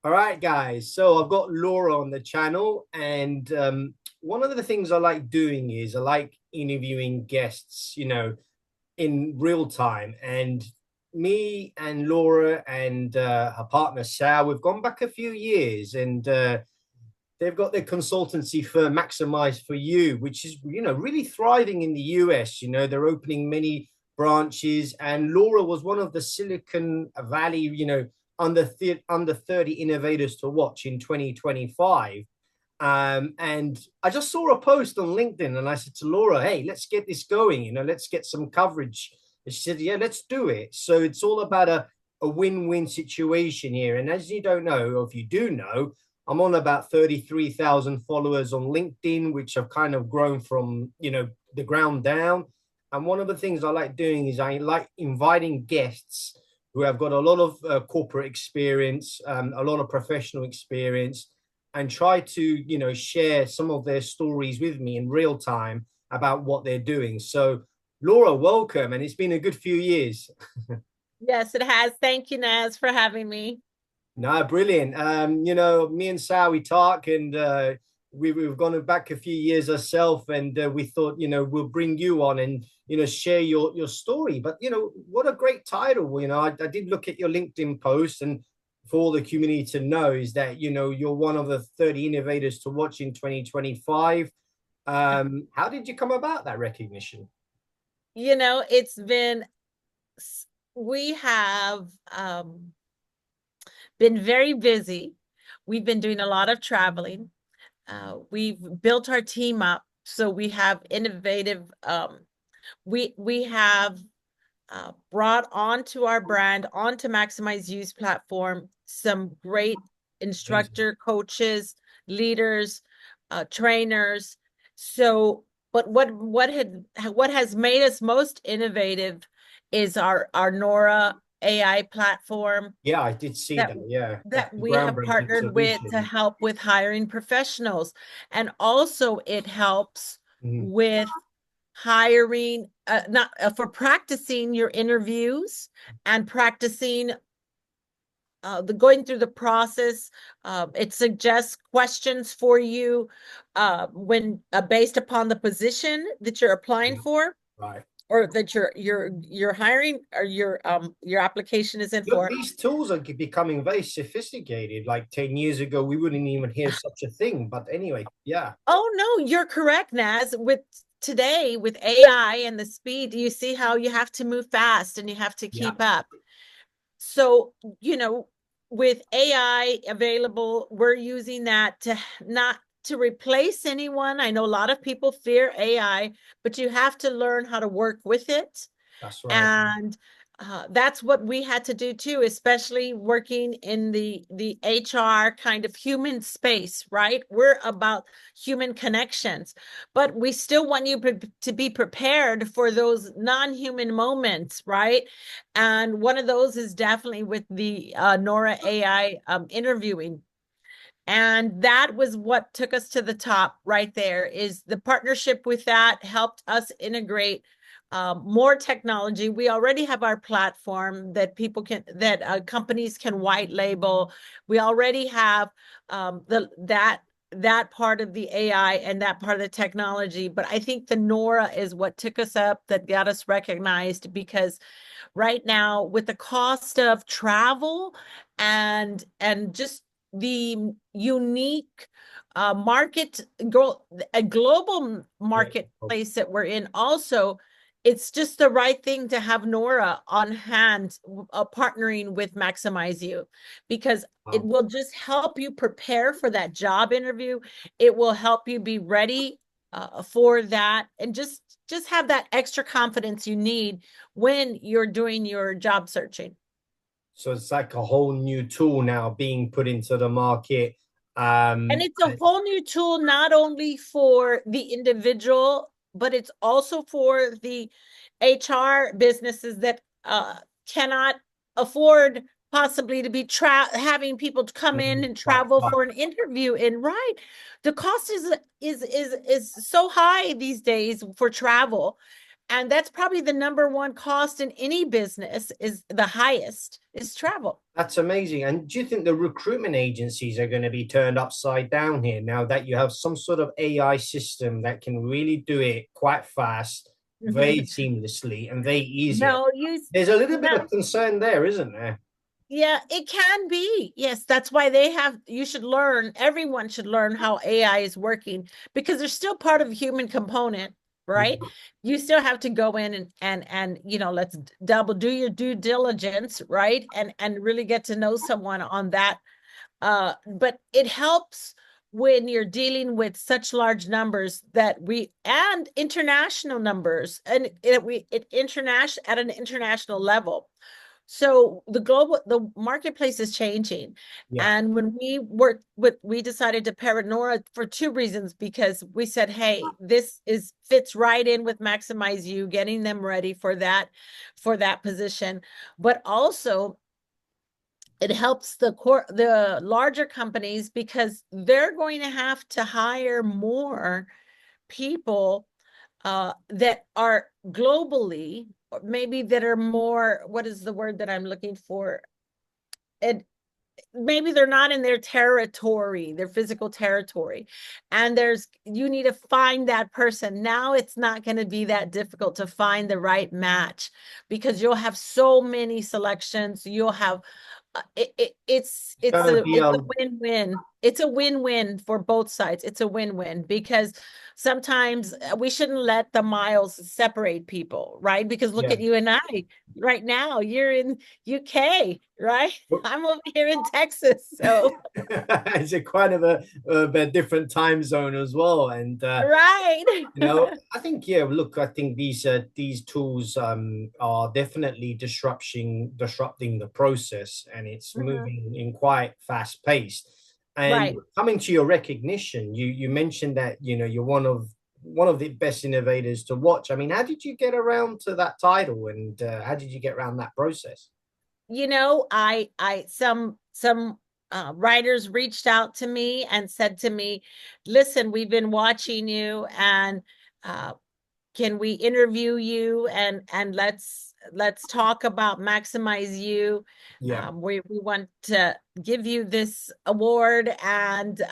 All right, guys. So I've got Laura on the channel, and one of the things I like doing is I like interviewing guests, in real time. And me and Laura and her partner Sal, we've gone back a few years, and they've got their consultancy firm Maximize for You, which is really thriving in the US. They're opening many branches, and Laura was one of the Silicon Valley, under 30 innovators to watch in 2025. And I just saw a post on LinkedIn, and I said to Laura, "Hey, let's get this going. Let's get some coverage." And she said, "Yeah, let's do it." So it's all about a win-win situation here. And as you don't know, or if you do know, I'm on about 33,000 followers on LinkedIn, which have kind of grown from, the ground down. And one of the things I like doing is I like inviting guests who have got a lot of corporate experience, a lot of professional experience, and try to, share some of their stories with me in real time about what they're doing. So, Laura, welcome. And it's been a good few years. Yes, it has. Thank you, Naz, for having me. No, brilliant. Me and Sal, we talk, and we've gone back a few years ourselves, and we thought, we'll bring you on and, share your story. But, what a great title. I did look at your LinkedIn post, and for all the community to know is that, you're one of the 30 innovators to watch in 2025. How did you come about that recognition? It's been, we have been very busy. We've been doing a lot of traveling. We've built our team up. So we have innovative, we have brought onto our brand, onto Maximize U's platform, some great Amazing. instructor, coaches, leaders, trainers. So, but what has made us most innovative is our Nora AI platform Yeah, I did see that that. Yeah, that's that a we have groundbreaking partnered with to solution. help with hiring professionals. And also it helps Mhm. with hiring, not for practicing your interviews and practicing the going through the process. It suggests questions for you when based upon the position that you're applying Yeah, for right. or that you're hiring or your application is in Look, for. these tools are becoming very sophisticated. Like 10 years ago, we wouldn't even hear such a thing. But anyway, yeah, Oh no, you're correct, Naz. With today, with AI and the speed, you see how you have to move fast and you have to yeah, keep up. So, you know, with AI available, we're using that to not to replace anyone. I know a lot of people fear AI, but you have to learn how to work with it. that's right. And that's what we had to do too, especially working in the HR kind of human space, right? We're about human connections, but we still want you to be prepared for those non-human moments, right? And one of those is definitely with the Nora AI interviewing. And that was what took us to the top right there is the partnership with that helped us integrate more technology. We already have our platform that companies can white label. We already have that part of the AI and that part of the technology. But I think the Nora is what took us up, that got us recognized, because right now with the cost of travel and just the unique market a global Yeah. marketplace that we're in, also it's just the right thing to have Nora on hand, partnering with Maximize You, because it Wow. will just help you prepare for that job interview. It will help you be ready for that, and just have that extra confidence you need when you're doing your job searching. So it's like a whole new tool now being put into the market. And it's a whole new tool, not only for the individual, but it's also for the HR businesses that cannot afford possibly to be having people to come in and That travel part. for an interview. And right, the cost is so high these days for travel. And that's probably the number one cost in any business, is the highest is travel. That's amazing. And do you think the recruitment agencies are going to be turned upside down here now that you have some sort of AI system that can really do it quite fast, very seamlessly, and very easier? No, you There's a little bit no, of concern there, isn't there? yeah, it can be. Yes, that's why you should learn, everyone should learn how AI is working, because there's still part of the human component, right? Yeah. You still have to go in and let's do your due diligence, right? And really get to know someone on that. But it helps when you're dealing with such large numbers and international numbers, and it international at an international level. So the marketplace is changing. Yeah. And when we decided to pair with Nora for two reasons, because we said, hey, fits right in with Maximize You, getting them ready for that position. But also it helps the larger companies, because they're going to have to hire more people that are globally, or maybe that are more, what is the word that I'm looking for? And maybe they're not in their territory, their physical territory. And you need to find that person. Now it's not going to be that difficult to find the right match, because you'll have so many selections. You'll have It's going to be it's a a win-win. It's a win-win for both sides. It's a win-win, because sometimes we shouldn't let the miles separate people, right? Because look yeah. at you and I right now. You're in UK, right? I'm over here in Texas. So, It's a kind of a different time zone as well, and right. I think, yeah, look, I think these tools are definitely disrupting the process, and it's Mhm. moving in quite fast pace. And Right. coming to your recognition, you mentioned that you're one of the best innovators to watch. I mean, how did you get around to that title, and how did you get around that process? Some writers reached out to me and said to me, listen, we've been watching you, and uh, can we interview you, and let's talk about Maximize You. Yeah, We want to give you this award, and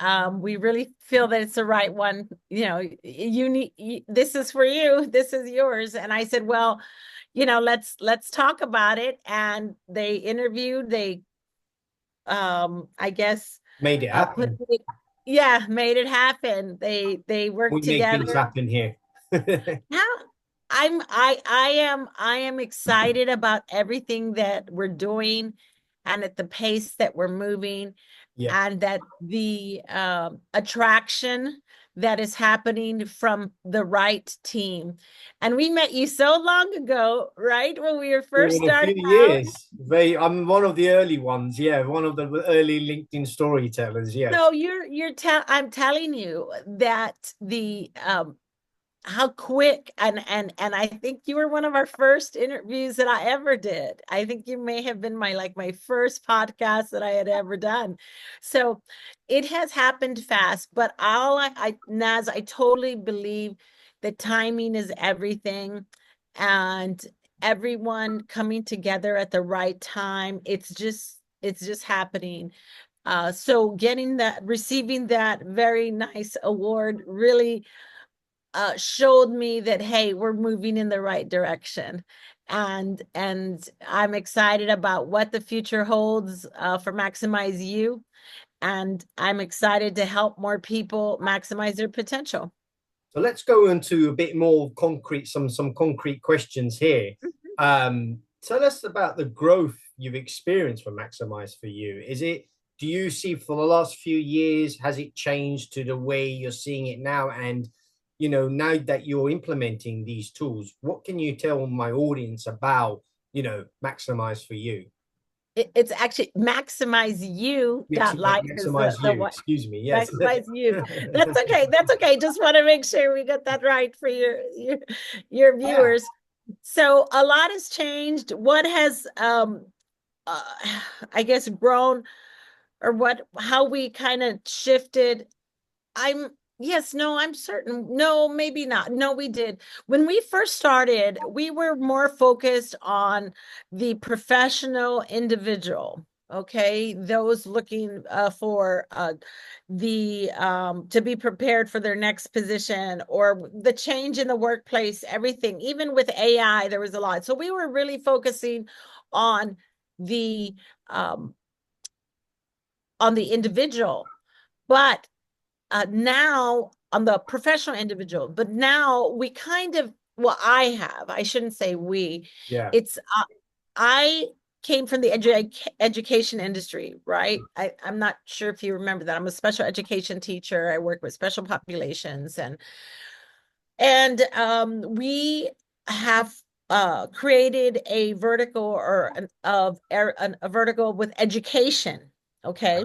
we really feel that it's the right one. This is for you, this is yours. And I said, well, let's talk about it. And they interviewed, they I guess made it put happen. it, yeah, made it happen. They We worked make things together. happen here. Yeah, I am excited about everything that we're doing, and at the pace that we're moving, Yeah. and that the attraction that is happening from the right team. And we met you so long ago, right? When we were first In a few starting out. years, I'm one of the early ones. Yeah, one of the early LinkedIn storytellers. Yes. No, I'm telling you that the how quick, and I think you were one of our first interviews that I ever did. I think you may have been my first podcast that I had ever done. So it has happened fast, but Naz, I totally believe that timing is everything, and everyone coming together at the right time. It's just happening. So receiving that very nice award really showed me that, hey, we're moving in the right direction. And I'm excited about what the future holds for Maximize You. And I'm excited to help more people maximize their potential. So let's go into a bit more concrete, some concrete questions here. Tell us about the growth you've experienced for Maximize for You. Do you see for the last few years, has it changed to the way you're seeing it now? And, now that you're implementing these tools, what can you tell my audience about, Maximize for You? It's actually MaximizeU.life is Maximize the You, one. excuse me. Yes. Maximize You. That's okay. That's okay. Just want to make sure we get that right for your Yeah. viewers. So a lot has changed. What has uh, I guess grown, or how we kind of shifted. I'm Yes, no, I'm certain. No, maybe not. No, we did. When we first started, we were more focused on the professional individual. Okay, those looking for the to be prepared for their next position or the change in the workplace, everything. Even with AI, there was a lot. So we were really focusing on the um, individual. But now on the professional individual, but now we kind of, well, I shouldn't say we, Yeah. it's, I came from the education industry, right? I'm not sure if you remember that. I'm a special education teacher. I work with special populations and we have created a vertical or a vertical with education. Okay,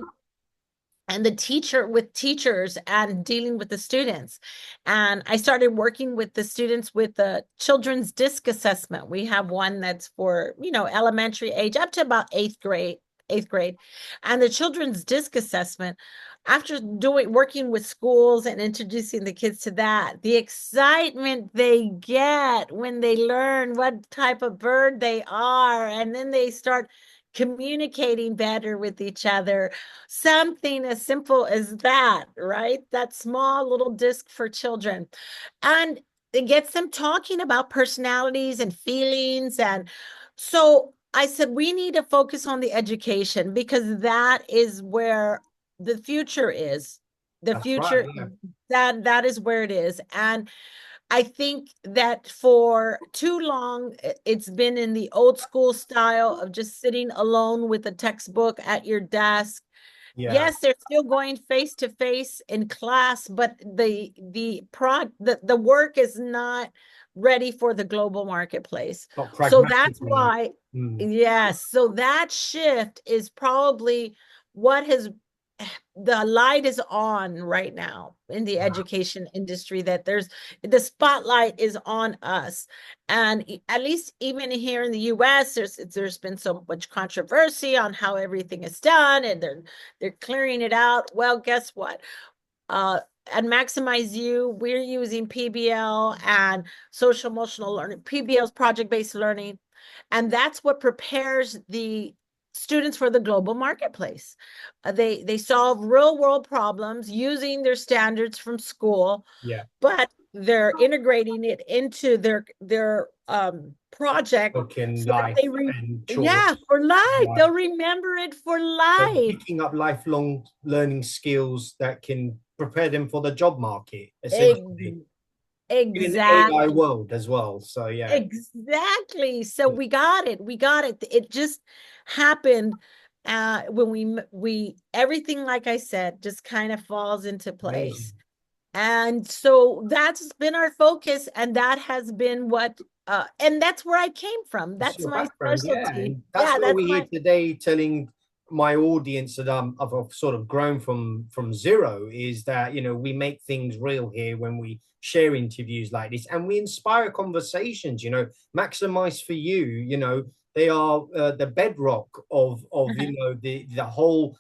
and the teacher with teachers and dealing with the students. And I started working with the students with the children's disc assessment. We have one that's for, elementary age up to about eighth grade. And the children's disc assessment, after doing working with schools and introducing the kids to that, the excitement they get when they learn what type of bird they are, and then they start communicating better with each other. Something as simple as that, right? That small little disc for children. And it gets them talking about personalities and feelings. And so I said, we need to focus on the education because that is where the future is. The That's right. future, Yeah. that is where it is. And I think that for too long, it's been in the old school style of just sitting alone with a textbook at your desk. Yeah. Yes, they're still going face to face in class, but the work is not ready for the global marketplace. Not So pragmatic that's enough. why, Mm. yes, so that shift is probably what has the light is on right now in the education industry, that there's the spotlight is on us. And at least even here in the US, there's been so much controversy on how everything is done, and they're clearing it out. Well, guess what? Uh, at Maximize You, we're using PBL and social emotional learning. PBL's project-based learning, and that's what prepares the students for the global marketplace. They solve real world problems using their standards from school, Yeah. but they're integrating it into their project Book in so that life and yeah, chores. for life. Yeah. They'll remember it for They're life. picking up lifelong learning skills that can prepare them for the job market, essentially, Ex- in an AI exactly. world as well. So yeah. Exactly. So we got it. We got it. It just happened when we everything, like I said, just kind of falls into place. Amazing. And so that's been our focus, and that has been what and that's where I came from. That's That's your my background, yeah, specialty. and that's Yeah, why that's we're here my today, telling my audience that I've sort of grown from zero. Is that we make things real here when we share interviews like this, and we inspire conversations. Maximize for you. They are the bedrock of the whole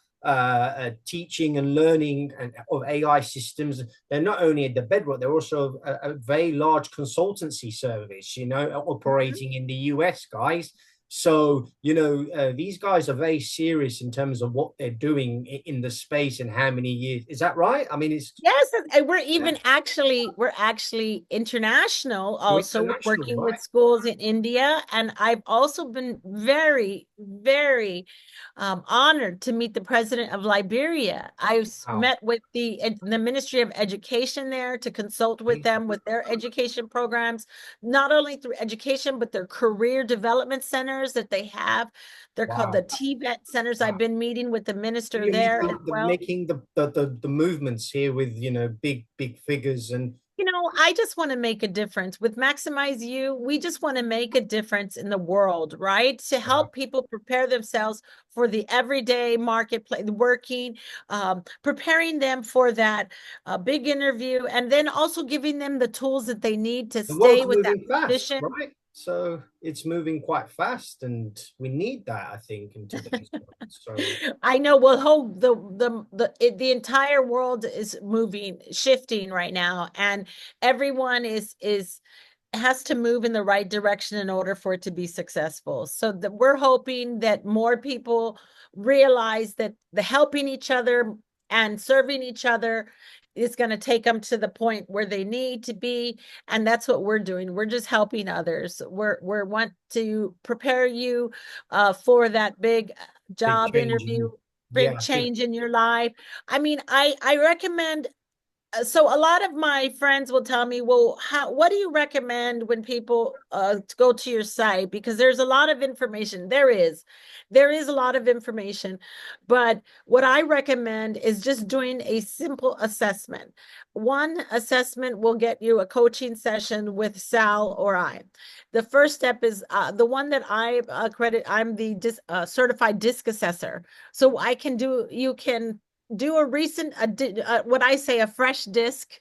teaching and learning of AI systems. They're not only at the bedrock, they're also a very large consultancy service, operating in the US, guys. So, these guys are very serious in terms of what they're doing in the space and how many years. Is that right? I mean, it's, Yes, and yeah, we're actually international you're also. We're international, working with right? schools in India, and I've also been very, very honored to meet the president of Liberia. Wow. met with the Ministry of Education there to consult with them with their education programs, not only through education, but their career development centers that they have. They're called the Wow. TVET centers. I've Wow. been meeting with the minister He's there as well. making the movements here with, big figures and I just want to make a difference. With Maximize You, we just want to make a difference in the world, right? To wow. help people prepare themselves for the everyday marketplace, working, preparing them for that big interview, and then also giving them the tools that they need to The stay world's with that moving fast, position. right? So it's moving quite fast, and we need that, I think, in today's world. So I know. Well, the entire world is moving, shifting right now, and everyone is has to move in the right direction in order for it to be successful. So that we're hoping that more people realize that the helping each other and serving each other is going to take them to the point where they need to be, and that's what we're doing. We're just helping others. We're want to prepare you for that big Big job change interview, in, big yeah, big, change in your life. I mean, I recommend, so a lot of my friends will tell me, well, what do you recommend when people to go to your site? Because there's a lot of information. There is a lot of information, but what I recommend is just doing a simple assessment. One assessment will get you a coaching session with Sal or I. The first step is the one that I credit. I'm the certified disc assessor, so I can do. You can do a recent what I say, a fresh disc,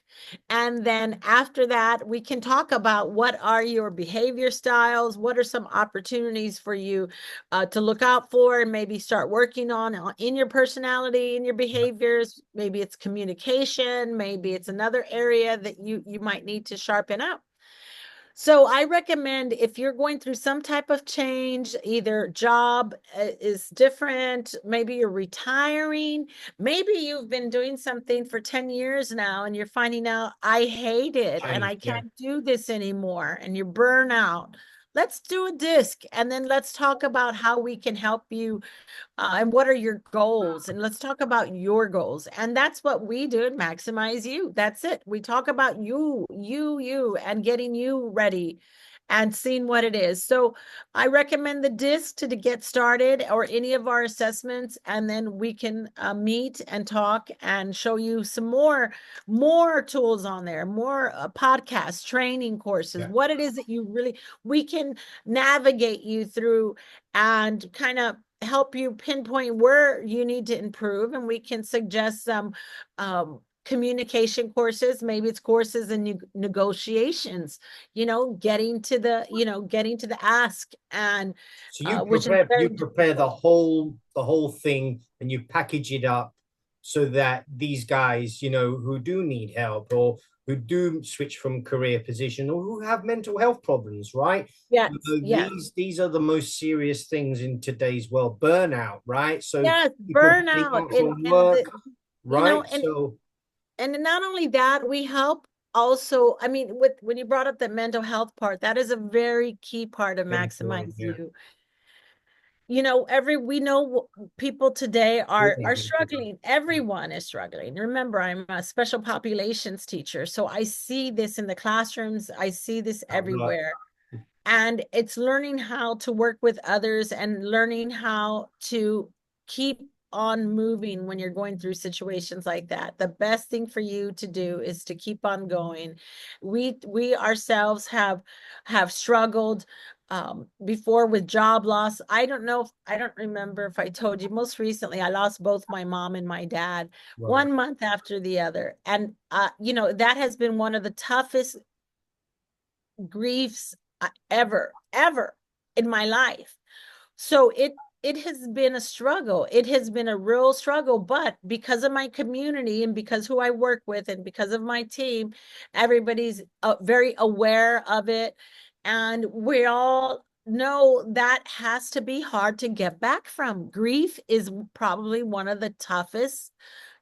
and then after that we can talk about what are your behavior styles, what are some opportunities for you to look out for and maybe start working on in your personality, in your behaviors. Maybe it's communication, maybe it's another area that you might need to sharpen up. So I recommend, if you're going through some type of change, either job is different, maybe you're retiring, maybe you've been doing something for 10 years now and you're finding out, I hate it and change, I yeah. can't do this anymore, and you're burnout. Let's do a disc, and then let's talk about how we can help you, and what are your goals, and let's talk about your goals. And that's what we do at Maximize You. That's it. We talk about you and getting you ready and seeing what it is. So I recommend the disc to get started, or any of our assessments, and then we can meet and talk and show you some more tools on there, more podcasts, training courses, Yeah. what it is that you really, we can navigate you through and kind of help you pinpoint where you need to improve, and we can suggest some communication courses. Maybe it's courses in negotiations, getting to the ask, and So you which is prepare very you prepare difficult. the whole thing, and you package it up so that these guys, who do need help, or who do switch from career position, or who have mental health problems, right? Yes, yes, These are the most serious things in today's world. Burnout, right? So yes, people burning burnout, out and from work, you know right? and So and not only that, we help also. I mean, with when you brought up the mental health part, that is a very key part of very important, Maximize yeah. You. We know people today All are having problems. struggling. Everyone is struggling. Remember, I'm a special populations teacher, so I see this in the classrooms, I see this At work. everywhere. And it's learning how to work with others and learning how to keep on moving when you're going through situations like that. The best thing for you to do is to keep on going. We ourselves have struggled before with job loss. I don't remember if I told you, most recently I lost both my mom and my dad Wow. 1 month after the other. And that has been one of the toughest griefs ever in my life. So it has been a struggle. It has been a real struggle, but because of my community and because who I work with and because of my team, everybody's very aware of it, and we all know that has to be hard to get back from. Grief is probably one of the toughest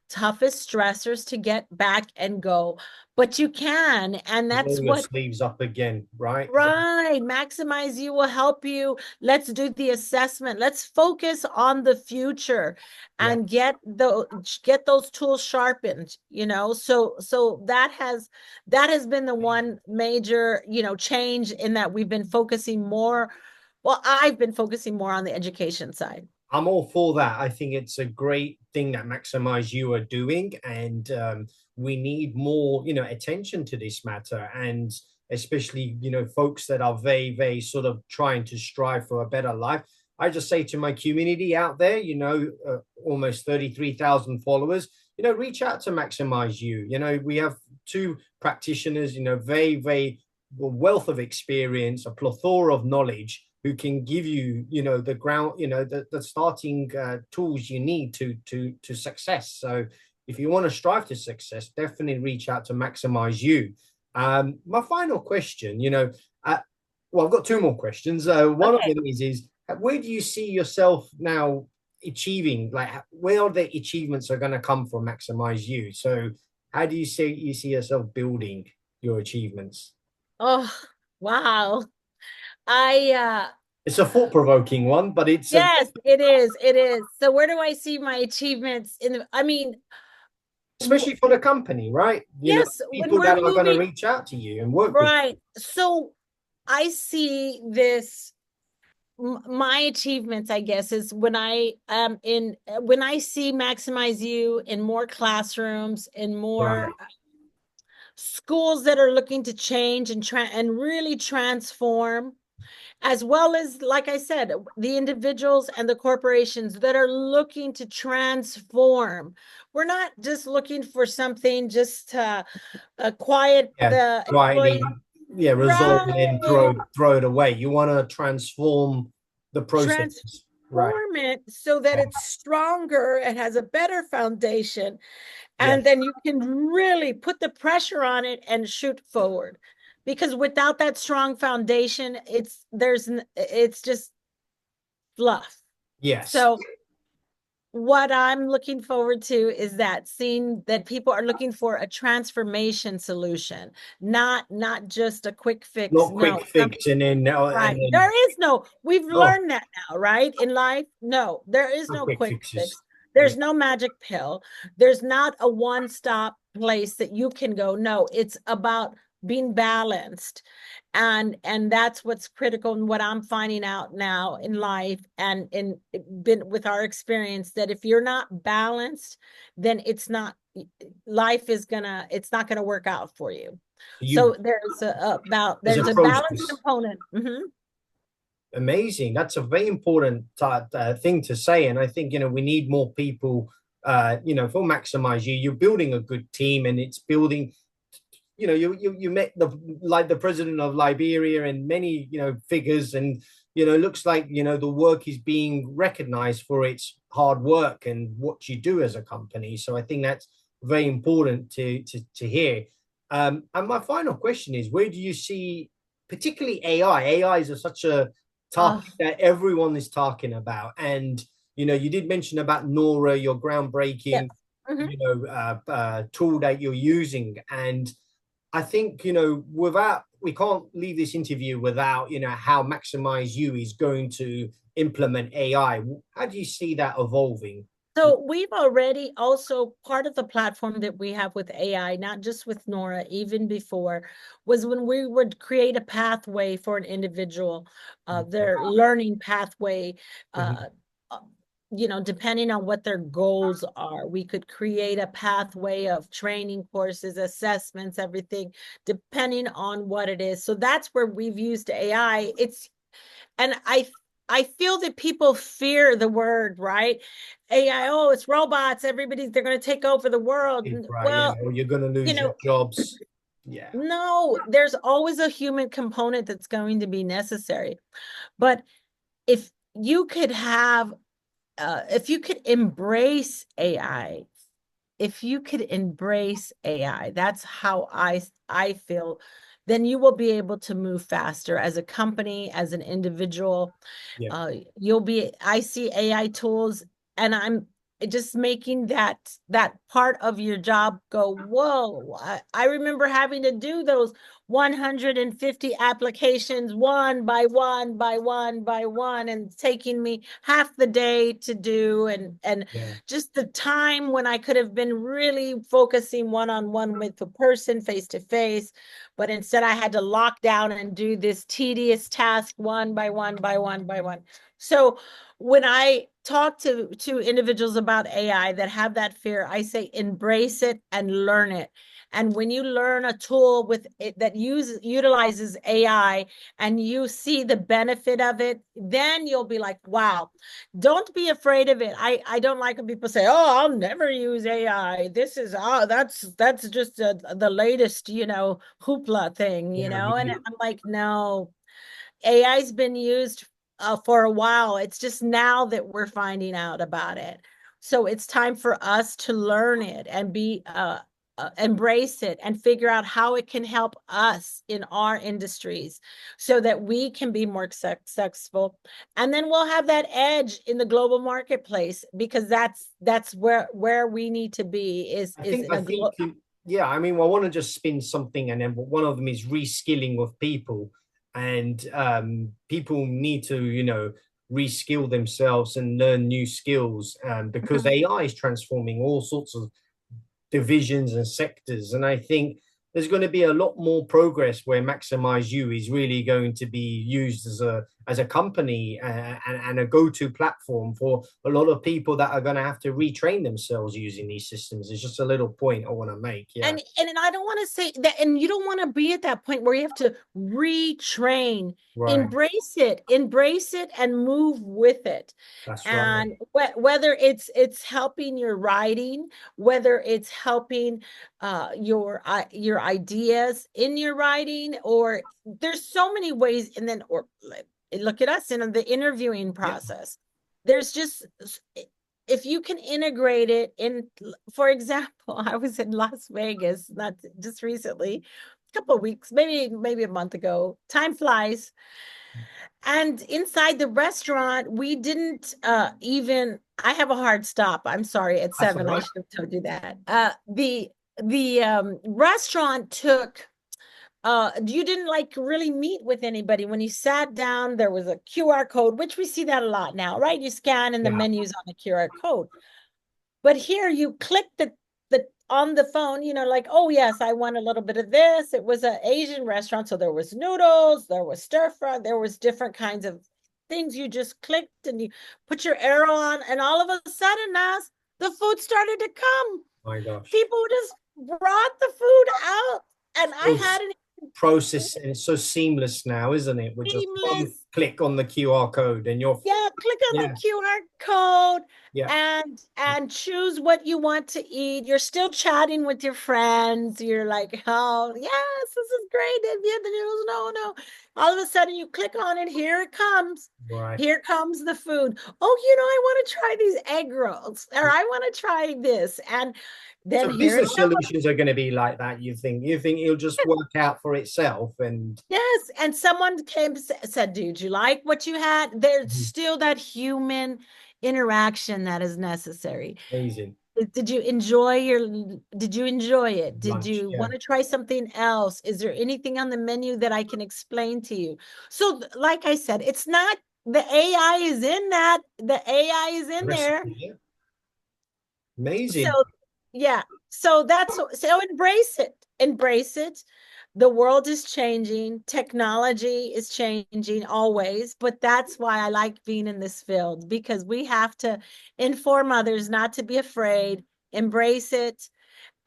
stressors to get back and go, but you can, and that's Roll your what. sleeves up again, right? Right. Maximize You will help you. Let's do the assessment. Let's focus on the future Yeah. and get those tools sharpened, So that has been the one major, change, in that we've been focusing more. Well, I've been focusing more on the education side. I'm all for that. I think it's a great thing that Maximize You are doing, and we need more, attention to this matter, and especially, folks that are very, very sort of trying to strive for a better life. I just say to my community out there, almost 33,000 followers, reach out to Maximize You. We have two practitioners, very, very wealth of experience, a plethora of knowledge, who can give you, the ground, the starting tools you need to success. So if you want to strive to success, definitely reach out to Maximize You. My final question, well, I've got two more questions. One of Okay. them is where do you see yourself now achieving? Like, where the achievements are going to come from Maximize You? So, how do you see yourself building your achievements? Oh, wow. I It's a thought-provoking one, but it's a yes, it is. It is. So where do I see my achievements in the, I mean, especially for the company, right? yes, when People we're that are going to moving, reach out to you and work with right. So I see this my achievements, I guess, is when I am in when I see Maximize You in more classrooms, in you. Right. more schools that are looking to change and really transform, as well as, like I said, the individuals and the corporations that are looking to transform. We're not just looking for something just to quiet Yeah, the quietly, employees. yeah, resolve and then Right. throw it away. You want to transform the processes, right? Transform it so that Yeah, it's stronger and has a better foundation. yeah, And then you can really put the pressure on it and shoot forward. Because without that strong foundation, it's just fluff. yes. So what I'm looking forward to is that seeing that people are looking for a transformation solution, not just a quick fix. Not quick No, fix and right. then There is no, we've oh, learned that now, right? In life, no, there is no no quick quick fixes. fix. Yeah, There's no magic pill. There's not a one-stop place that you can go. No, it's about being balanced. And that's what's critical and what I'm finding out now in life and in been with our experience that if you're not balanced, then it's not gonna work out for you. so you So as a there's a balance process. component. Mhm. Amazing. That's a very important thing to say, and I think we need more people. For Maximize You, you're building a good team, and it's building. You met the president of Liberia and many figures, and looks like the work is being recognized for its hard work and what you do as a company. So I think that's very important to hear. And my final question is, where do you see, particularly AI? AI is such a Oh, topic that everyone is talking about, and you did mention about Nora, your yes. groundbreaking Mhm. tool that you're using, and I think, without, we can't leave this interview without, how Maximize You is going to implement AI. How do you see that evolving? So we've already also part of the platform that we have with AI, not just with Nora, even before, was when we would create a pathway for an individual, their learning pathway, Mhm. uh, uh, depending on what their goals are, we could create a pathway of training courses, assessments, everything, depending on what it is. So that's where we've used AI. And I feel that people fear the word, right? AI, oh, it's robots, they're going to take over the world. Right, yeah, Well, or you're going to you lose your know, jobs. Yeah, no, there's always a human component that's going to be necessary. But if you could have, if you could embrace AI, if you could embrace AI, that's how I feel, then you will be able to move faster as a company, as an individual. yeah, I see AI tools and I'm just making that part of your job go, whoa. I remember having to do those 150 applications one by one by one by one and taking me half the day to do and yeah, just the time when I could have been really focusing one-on-one with the person face to face, but instead I had to lock down and do this tedious task one by one by one by one. So when I talk to individuals about AI that have that fear, I say embrace it and learn it. And when you learn a tool with it that utilizes AI and you see the benefit of it, then you'll be like, wow, don't be afraid of it. I don't like when people say, "Oh, I'll never use AI. This is that's just the latest, hoopla thing," yeah. And I'm like, "No. AI's been used for a while. It's just now that we're finding out about it. So it's time for us to learn it and be embrace it and figure out how it can help us in our industries so that we can be more successful. And then we'll have that edge in the global marketplace, because that's where we need to be is in I a think, yeah. I mean, I want to just spin something, and then one of them is reskilling of people, and people need to, reskill themselves and learn new skills, because AI is transforming all sorts of divisions and sectors. And I think there's going to be a lot more progress where Maximize You is really going to be used as a company, and a go-to platform for a lot of people that are going to have to retrain themselves using these systems. It's just a little point I want to make. Yeah. And I don't want to say that, and you don't want to be at that point where you have to retrain. Right. Embrace it and move with it. That's right. And whether it's helping your writing, whether it's helping your ideas in your writing, or there's so many ways. And then, or look at us in the interviewing Yeah. process. There's just, if you can integrate it in, for example, I was in Las Vegas, not just recently, a couple of weeks, maybe a month ago. Time flies. And inside the restaurant, we didn't even, I have a hard stop. I'm sorry, at That's all 7. I right. should have told you that. The restaurant took you didn't like really meet with anybody. When you sat down, there was a QR code, which we see that a lot now, right? You scan and the Yeah. menu's on the QR code. But here you click the on the phone, like, oh yes, I want a little bit of this. It was an Asian restaurant, so there was noodles, there was stir fry, there was different kinds of things. You just clicked and you put your arrow on, and all of a sudden, Naz, the food started to come. My gosh. People just brought the food out, and I So had an process, and it's so seamless now, isn't it? With just one seamless. click on the QR code and you're, Yeah, click on yeah, the QR code yeah. and choose what you want to eat. You're still chatting with your friends. You're like, oh yes, this is great. Have you had the noodles? No, no. All of a sudden you click on it. Here it comes. Right. Here comes the food. Oh, I want to try these egg rolls, or I want to try this. And then So here it business comes. solutions are going to be like that, you think? You think it'll just work out for itself? And Yes, and someone came said, "Dude, you like what you had?" There's still that human interaction that is necessary. amazing. Did you enjoy did you enjoy it? Did Lunch, you yeah. want to try something else? Is there anything on the menu that I can explain to you? So, like I said, it's not the AI is in that. The AI is in there. Recipe, yeah. So Amazing. yeah, so embrace it. Embrace it. The world is changing, technology is changing always, but that's why I like being in this field, because we have to inform others not to be afraid, embrace it,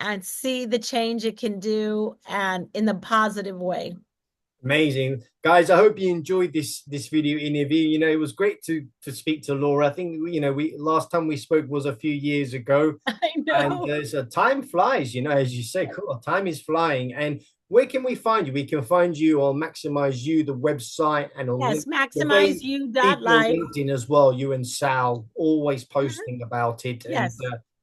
and see the change it can do, and in the positive way. Amazing. Guys, I hope you enjoyed this video interview. It was great to speak to Laura. I think, we last time we spoke was a few years ago. I And know. there's a time flies, as you say, cool, time is flying. And where can we find you? We can find you on Maximize You, the website, and on Yes, the very people on MaximizeU.life. LinkedIn as well. You and Sal always posting about it, and Yes.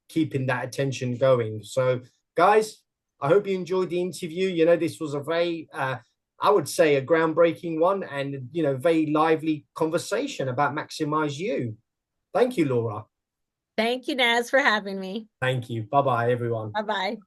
keeping that attention going. So, guys, I hope you enjoyed the interview. This was a very, I would say, a groundbreaking one, and very lively conversation about Maximize You. Thank you, Laura. Thank you, Naz, for having me. Thank you. Bye bye, everyone. Bye bye.